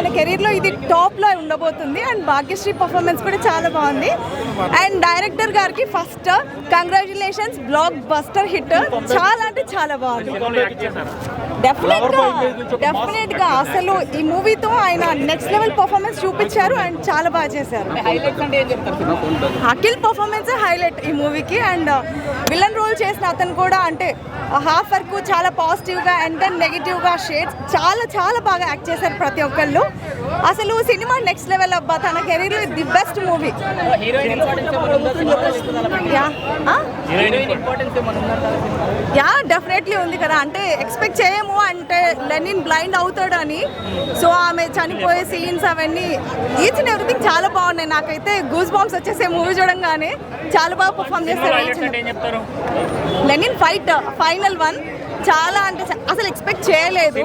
తన కెరీర్లో ఇది టాప్లో ఉండబోతుంది. అండ్ భాగ్యశ్రీ పర్ఫార్మెన్స్ కూడా చాలా బాగుంది. అండ్ డైరెక్టర్ గారికి first congratulations, block buster hit. చాలా అంటే చాలా బాగుంది. డెఫినెట్గా అసలు ఈ మూవీతో ఆయన నెక్స్ట్ లెవెల్ పర్ఫార్మెన్స్ చూపించారు అండ్ చాలా బాగా చేశారు. అఖిల్ పర్ఫార్మెన్స్ హైలైట్ ఈ మూవీకి. అండ్ విలన్ రోల్ చేసిన అతను కూడా అంటే హాఫ్ వరకు చాలా పాజిటివ్గా అండ్ దెన్ నెగిటివ్గా షేడ్స్ చాలా చాలా బాగా యాక్ట్ చేశారు ప్రతి ఒక్కళ్ళు. అసలు సినిమా నెక్స్ట్ లెవెల్ అబ్బా. తన కెరీర్లో the best movie. Yeah definitely ఉంది కదా. అంటే ఎక్స్పెక్ట్ చేయము అంటే లెనిన్ బ్లైండ్ అవుతాడని. సో ఆమె చనిపోయే సీన్స్ అవన్నీ ఈచ్ అండ్ ఎవ్రీథింగ్ చాలా బాగున్నాయి. నాకైతే గూస్ బాంబ్స్ వచ్చేసే మూవీ చూడంగానే. చాలా బాగా పర్ఫామ్ చేస్తారు. లెనిన్ ఫైట్ ఫైనల్ వన్ చాలా అంటే అసలు ఎక్స్పెక్ట్ చేయలేదు.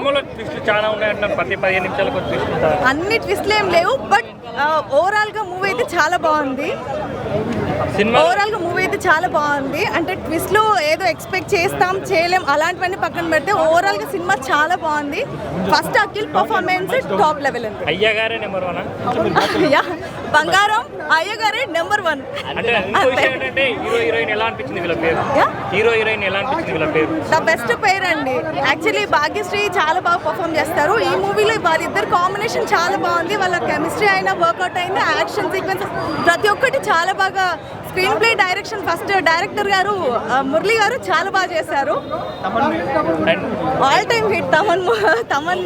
అన్ని ట్విస్ట్లు ఏం లేవు. బట్ ఓవరాల్గా మూవీ అయితే చాలా బాగుంది. అంటే ట్విస్ట్లో ఏదో ఎక్స్పెక్ట్ చేస్తాం చేయలేం అలాంటివన్నీ పక్కన పెడితే ఓవరాల్గా సినిమా చాలా బాగుంది. First Akhil performance top level ఉంది. బంగారం అయ్యగారే నెంబర్ 1. ద బెస్ట్ పేర్ అండి. యాక్చువల్లీ భాగ్యశ్రీ చాలా బాగా పర్ఫామ్ చేస్తారు ఈ మూవీలో. వాళ్ళిద్దరు కాంబినేషన్ చాలా బాగుంది. వాళ్ళ కెమిస్ట్రీ అయినా వర్కౌట్ అయింది. యాక్షన్ సీక్వెన్స్ ప్రతి ఒక్కటి చాలా బాగా. Screen play direction first director గారు మురళి గారు చాలా బాగా చేశారు. All time hit Thaman.